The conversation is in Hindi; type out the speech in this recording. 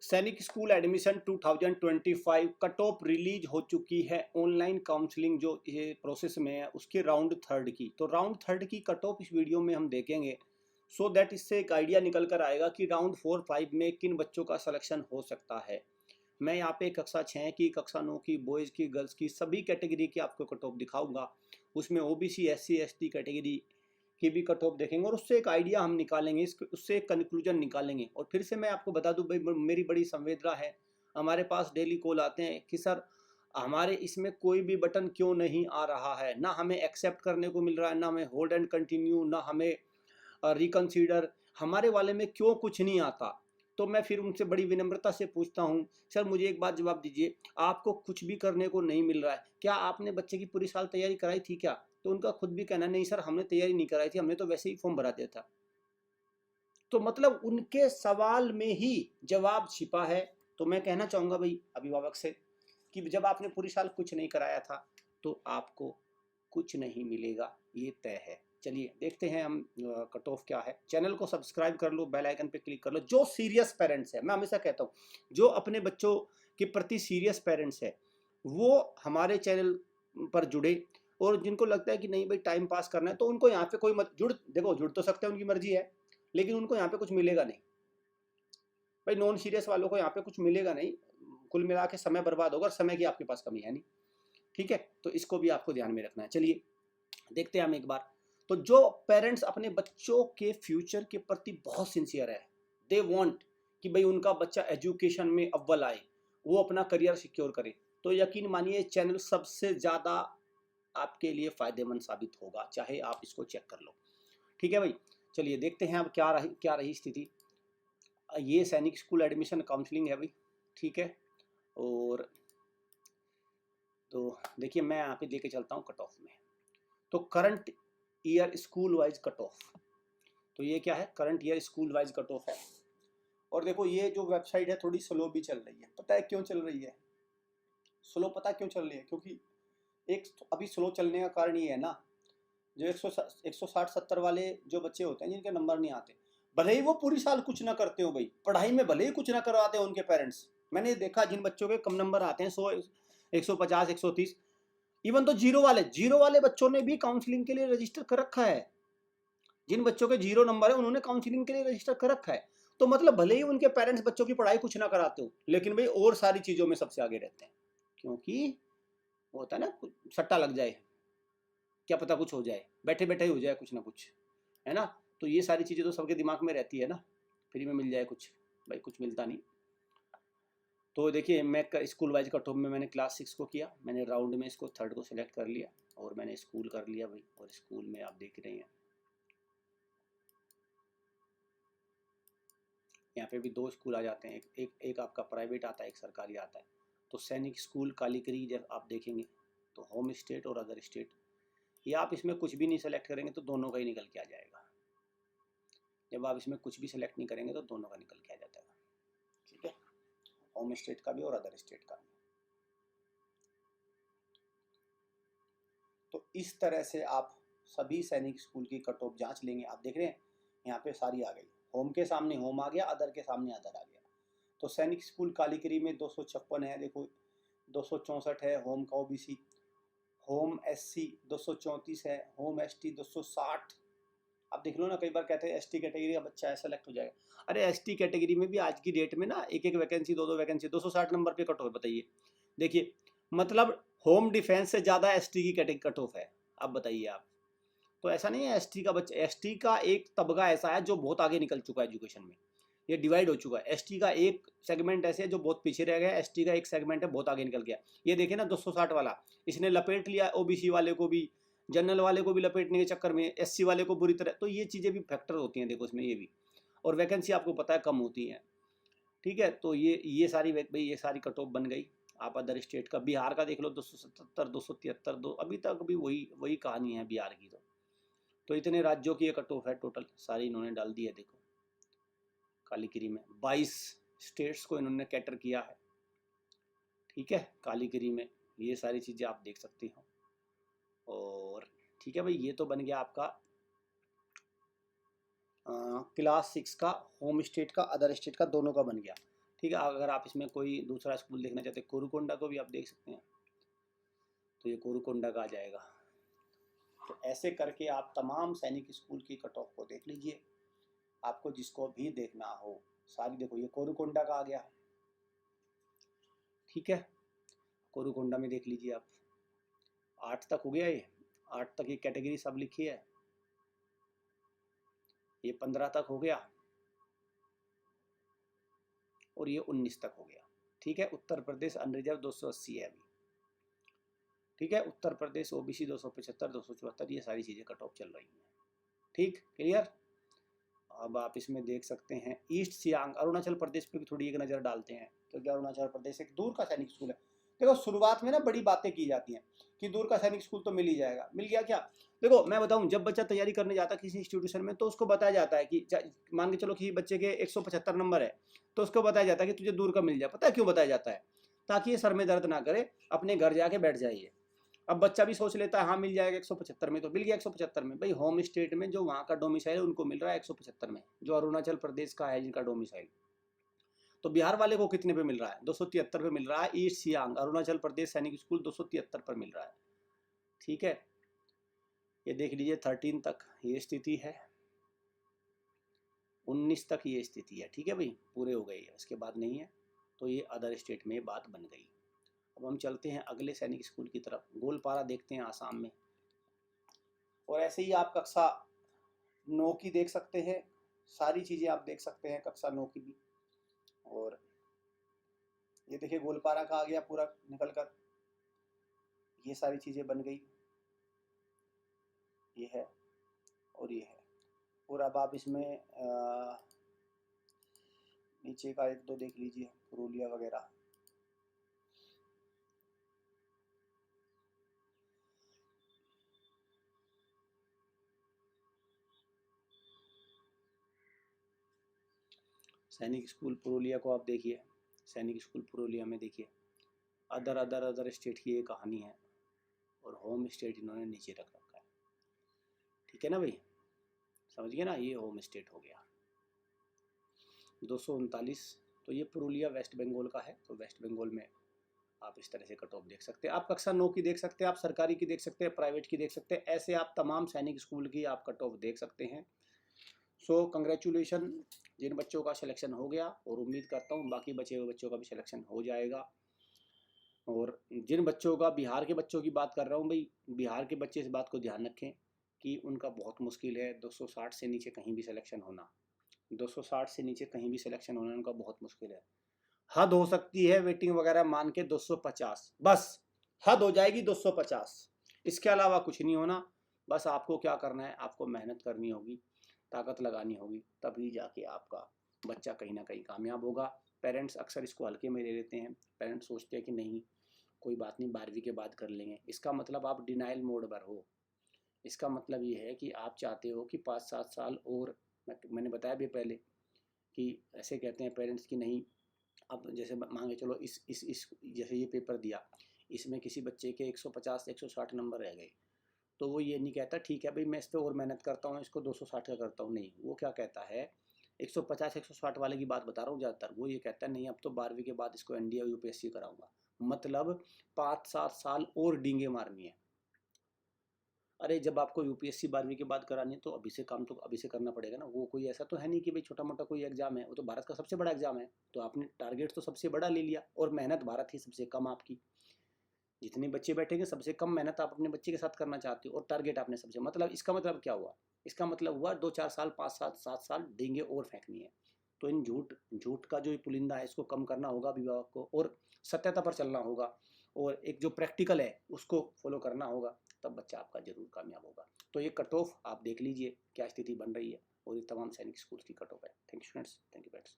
सैनिक school admission 2025 cut off release हो चुकी है। ऑनलाइन काउंसलिंग जो ये प्रोसेस में है उसके राउंड थर्ड की, तो राउंड थर्ड की कट ऑफ इस वीडियो में हम देखेंगे। सो दैट इससे एक आइडिया निकल कर आएगा कि राउंड 4-5 में किन बच्चों का सिलेक्शन हो सकता है। मैं यहाँ पे कक्षा 6 की, कक्षा 9 की, बॉयज़ की, गर्ल्स की सभी कैटेगरी की आपको कट ऑफ दिखाऊंगा। उसमें ओबीसी, एससी, एसटी कैटेगरी की भी कट ऑफ देखेंगे और उससे एक आइडिया हम निकालेंगे, उससे एक कंक्लूजन निकालेंगे। और फिर से मैं आपको बता दूं भाई, मेरी बड़ी संवेदना है, हमारे पास डेली कॉल आते हैं कि सर हमारे इसमें कोई भी बटन क्यों नहीं आ रहा है, ना हमें एक्सेप्ट करने को मिल रहा है, ना हमें होल्ड एंड कंटिन्यू, ना हमें रिकंसीडर, हमारे वाले में क्यों कुछ नहीं आता। तो मैं फिर उनसे बड़ी विनम्रता से पूछता हूँ, सर मुझे एक बात जवाब दीजिए, आपको कुछ भी करने को नहीं मिल रहा है, क्या आपने बच्चे की पूरी साल तैयारी कराई थी क्या? तो उनका खुद भी कहना, नहीं सर हमने तैयारी नहीं कराई थी, हमने तो वैसे ही फॉर्म भरा दिया था। तो मतलब उनके सवाल में ही जवाब छिपा है। तो मैं कहना चाहूँगा भाई अभिभावक से कि जब आपने पूरी साल कुछ नहीं कराया था तो आपको कुछ नहीं मिलेगा, ये तय है। चलिए देखते हैं हम कट ऑफ क्या है। चैनल को सब्सक्राइब कर लो, बेल आइकन पे क्लिक कर लो। जो सीरियस पेरेंट्स है, मैं हमेशा कहता हूँ, जो अपने बच्चों के प्रति सीरियस पेरेंट्स है वो हमारे चैनल पर जुड़े। और जिनको लगता है कि नहीं भाई टाइम पास करना है, तो उनको यहाँ पे कोई मत जुड़, देखो जुड़ तो सकते हैं, उनकी मर्जी है, लेकिन उनको यहाँ पे कुछ मिलेगा नहीं भाई। नॉन सीरियस वालों को यहाँ पे कुछ मिलेगा नहीं, कुल मिला के समय बर्बाद होगा और समय की आपके पास कमी है नहीं। ठीक है, तो इसको भी आपको ध्यान में रखना है। चलिए देखते हैं हम एक बार। तो जो पेरेंट्स अपने बच्चों के फ्यूचर के प्रति बहुत सिंसियर है, दे वांट कि भाई उनका बच्चा एजुकेशन में अव्वल आए, वो अपना करियर सिक्योर करे, तो यकीन मानिए चैनल सबसे ज़्यादा आपके लिए फ़ायदेमंद साबित होगा, चाहे आप इसको चेक कर लो। ठीक है भाई, चलिए देखते हैं अब क्या रही स्थिति। ये सैनिक स्कूल एडमिशन काउंसलिंग है भाई, ठीक है। और तो देखिए मैं यहाँ पे लेके चलता हूँ कट ऑफ में। तो current year school wise cut off, तो ये क्या है, current year school wise cut off है। और देखो ये जो वेबसाइट है थोड़ी स्लो भी चल रही है, पता है क्यों चल रही है स्लो? पता क्यों चल रही है? क्योंकि एक अभी स्लो चलने का कारण ये है ना, जो 160-170 वाले जो बच्चे होते हैं जिनके नंबर नहीं आते, भले ही वो पूरी साल कुछ ना करते हो भाई, पढ़ाई में भले ही कुछ ना करवाते हो उनके पेरेंट्स, मैंने देखा जिन बच्चों के कम नंबर आते हैं 100, 150, 130, इवन तो जीरो वाले बच्चों ने भी काउंसलिंग के लिए रजिस्टर कर रखा है। जिन बच्चों के जीरो नंबर है उन्होंने काउंसलिंग के लिए रजिस्टर कर रखा है। तो मतलब भले ही उनके पेरेंट्स बच्चों की पढ़ाई कुछ ना कराते हो, लेकिन भाई और सारी चीजों में सबसे आगे रहते हैं, क्योंकि होता है ना सट्टा लग जाए, क्या पता कुछ हो जाए, बैठे बैठे ही हो जाए कुछ ना कुछ, है ना। तो ये सारी चीज़ें तो सबके दिमाग में रहती है ना, फ्री में मिल जाए कुछ, भाई कुछ मिलता नहीं। तो देखिए मैं स्कूल वाइज कट ऑफ में मैंने क्लास 6 को किया, मैंने राउंड में इसको थर्ड को सिलेक्ट कर लिया और मैंने स्कूल कर लिया भाई। और स्कूल में आप देख रहे हैं यहाँ पे भी दो स्कूल आ जाते हैं, एक आपका प्राइवेट आता है, एक सरकारी आता है। तो सैनिक स्कूल कालीकरी जब आप देखेंगे तो होम स्टेट और अदर स्टेट, ये आप इसमें कुछ भी नहीं सेलेक्ट करेंगे तो दोनों का ही निकल के आ जाएगा। जब आप इसमें कुछ भी सेलेक्ट नहीं करेंगे तो दोनों का निकल के आ जाता है। ठीक है, होम स्टेट का भी और अदर स्टेट का भी। तो इस तरह से आप सभी सैनिक स्कूल की कट ऑफ जांच लेंगे। आप देख रहे हैं यहाँ पे सारी आ गई, होम के सामने होम आ गया, अदर के सामने अदर आ गया। तो सैनिक स्कूल कालीकरी में 256 है, देखो 264 है होम का ओबीसी, होम एससी 234 है, होम एसटी 260। आप देख लो ना, कई बार कहते हैं एसटी कैटेगरी का बच्चा है सेलेक्ट हो जाएगा। अरे एसटी कैटेगरी में भी आज की डेट में ना एक एक वैकेंसी, दो दो वैकेंसी, 260 नंबर पे कट ऑफ, बताइए। देखिए मतलब होम डिफेंस से ज़्यादा एसटी की कैटेगरी कट ऑफ है। अब बताइए आप, तो ऐसा नहीं है एसटी का बच्चा, एसटी का एक तबका ऐसा है जो बहुत आगे निकल चुका है एजुकेशन में, ये डिवाइड हो चुका है। एसटी का एक सेगमेंट ऐसे है जो बहुत पीछे रह गया, एसटी का एक सेगमेंट है बहुत आगे निकल गया। ये देखे ना 260 वाला, इसने लपेट लिया ओबीसी वाले को भी, जनरल वाले को भी लपेटने के चक्कर में, एससी वाले को बुरी तरह। तो ये चीज़ें भी फैक्टर होती हैं देखो इसमें, ये भी। और वैकेंसी आपको पता है कम होती हैं। ठीक है, तो ये सारी भाई ये सारी कट ऑफ बन गई। आप अदर स्टेट का, बिहार का देख लो 277, 273, दो अभी तक भी वही वही कहानी है बिहार की। तो इतने राज्यों की ये कट ऑफ है टोटल, सारी इन्होंने डाल दी है। देखो कालीगिरी में 22 स्टेट्स को इन्होंने कैटर किया है। ठीक है, कालीगिरी में ये सारी चीज़ें आप देख सकते हो। और ठीक है भाई, ये तो बन गया आपका क्लास 6 का, होम स्टेट का, अदर स्टेट का, दोनों का बन गया। ठीक है। अगर आप इसमें कोई दूसरा स्कूल देखना चाहते हैं, कोरुकोंडा को भी आप देख सकते हैं, तो ये कोरुकोंडा का आ जाएगा। तो ऐसे करके आप तमाम सैनिक स्कूल की कट ऑफ को देख लीजिए, आपको जिसको भी देखना हो सारी। देखो ये कोरुकोंडा का आ गया, ठीक है। कोरुकोंडा में देख लीजिए आप, 8 तक हो गया, ये 8 तक ये कैटेगरी सब लिखी है, ये 15 तक हो गया और ये 19 तक हो गया, ठीक है। उत्तर प्रदेश अनरिजर्व 280 है अभी, ठीक है। उत्तर प्रदेश ओबीसी 275, 274, ये सारी चीज़ें कट ऑफ चल रही हैं, ठीक, क्लियर। अब आप इसमें देख सकते हैं ईस्ट सियांग अरुणाचल प्रदेश पे भी थोड़ी एक नज़र डालते हैं, क्योंकि अरुणाचल प्रदेश एक दूर का सैनिक स्कूल है। देखो शुरुआत में ना बड़ी बातें की जाती हैं कि दूर का सैनिक स्कूल तो मिल ही जाएगा, मिल गया क्या। देखो मैं बताऊं, जब बच्चा तैयारी करने जाता है किसी इंस्टीट्यूशन में, तो उसको बताया जाता है कि मान के चलो कि बच्चे के 175 नंबर है, तो उसको बताया जाता है कि तुझे दूर का मिल जाए। पता है क्यों बताया जाता है? ताकि ये सर में दर्द ना करे, अपने घर जाके बैठ जाइए। अब बच्चा भी सोच लेता है हाँ मिल जाएगा 175 में, तो मिल गया 175 में। भाई होम स्टेट में जो वहाँ का डोमिसाइल है उनको मिल रहा है 175 में, जो अरुणाचल प्रदेश का है जिनका डोमिसाइल। तो बिहार वाले को कितने पे मिल रहा है? 273 पे मिल रहा है। ईस्ट सियांग अरुणाचल प्रदेश सैनिक स्कूल 273 पर मिल रहा है, ठीक है। ये देख लीजिए 13 तक ये स्थिति है, 19 तक ये स्थिति है, ठीक है भाई, पूरे हो गए, इसके बाद नहीं है। तो ये अदर स्टेट में बात बन गई। अब हम चलते हैं अगले सैनिक स्कूल की तरफ, गोलपारा देखते हैं आसाम में। और ऐसे ही आप कक्षा 9 की देख सकते हैं, सारी चीज़ें आप देख सकते हैं कक्षा 9 की भी। और ये देखिए गोलपारा का आ गया पूरा निकल कर, ये सारी चीज़ें बन गई, ये है और ये है। और अब आप इसमें नीचे का एक दो देख लीजिए, पुरुलिया वगैरह। सैनिक स्कूल पुरुलिया को आप देखिए, सैनिक स्कूल पुरुलिया में देखिए अदर स्टेट की ये कहानी है, और होम स्टेट इन्होंने नीचे रख रखा है, ठीक है ना भाई, समझ गए ना। ये होम स्टेट हो गया 239। तो ये पुरुलिया वेस्ट बंगाल का है, तो वेस्ट बंगाल में आप इस तरह से कट ऑफ देख सकते हैं। आप कक्षा 9 की देख सकते हैं, आप सरकारी की देख सकते हैं, प्राइवेट की देख सकते हैं, ऐसे आप तमाम सैनिक स्कूल की आप कट ऑफ देख सकते हैं। सो कंग्रेचुलेशन जिन बच्चों का सिलेक्शन हो गया, और उम्मीद करता हूँ बाकी बचे हुए बच्चों का भी सिलेक्शन हो जाएगा। और जिन बच्चों का, बिहार के बच्चों की बात कर रहा हूँ भाई, बिहार के बच्चे इस बात को ध्यान रखें कि उनका बहुत मुश्किल है 260 से नीचे कहीं भी सिलेक्शन होना। 260 से नीचे कहीं भी सिलेक्शन होना उनका बहुत मुश्किल है। हद हो सकती है वेटिंग वगैरह मान के 250, बस हद हो जाएगी 250, इसके अलावा कुछ नहीं होना। बस आपको क्या करना है, आपको मेहनत करनी होगी, ताकत लगानी होगी, तभी जाके आपका बच्चा कहीं ना कहीं कामयाब होगा। पेरेंट्स अक्सर इसको हल्के में ले लेते हैं, पेरेंट्स सोचते हैं कि नहीं कोई बात नहीं 12वीं के बाद कर लेंगे। इसका मतलब आप डिनाइल मोड पर हो। इसका मतलब ये है कि आप चाहते हो कि 5-7 साल और, मैंने बताया भी पहले कि ऐसे कहते हैं पेरेंट्स की नहीं, अब जैसे मांगे चलो इस जैसे ये पेपर दिया, इसमें किसी बच्चे के 150 160 नंबर रह गए, तो वो ये नहीं कहता ठीक है भाई मैं इस पर और मेहनत करता हूँ, इसको 260 का करता हूँ, नहीं, वो क्या कहता है 150 160 वाले की बात बता रहा हूँ ज़्यादातर, वो ये कहता है नहीं अब तो 12वीं के बाद इसको एनडीए यूपीएससी कराऊंगा। मतलब 5-7 साल और डींगे मारनी है। अरे जब आपको यूपीएससी 12वीं के बाद करानी है तो अभी से काम तो अभी से करना पड़ेगा ना। वो कोई ऐसा तो है नहीं कि भाई छोटा मोटा कोई एग्जाम है, वो तो भारत का सबसे बड़ा एग्जाम है, तो आपने टारगेट तो सबसे बड़ा ले लिया, और मेहनत भारत की सबसे कम आपकी। जितने बच्चे बैठेंगे सबसे कम मेहनत आप अपने बच्चे के साथ करना चाहते हो, और टारगेट आपने सबसे, मतलब इसका मतलब क्या हुआ, इसका मतलब हुआ 2-4 साल 5-7 साल डींगे और फेंकनी है। तो इन झूठ झूठ का जो पुलिंदा है इसको कम करना होगा अभिभावक को, और सत्यता पर चलना होगा, और एक जो प्रैक्टिकल है उसको फॉलो करना होगा, तब बच्चा आपका जरूर कामयाब होगा। तो ये कट ऑफ आप देख लीजिए क्या स्थिति बन रही है, और ये तमाम सैनिक स्कूल की कट ऑफ है। Thank you students, thank you parents.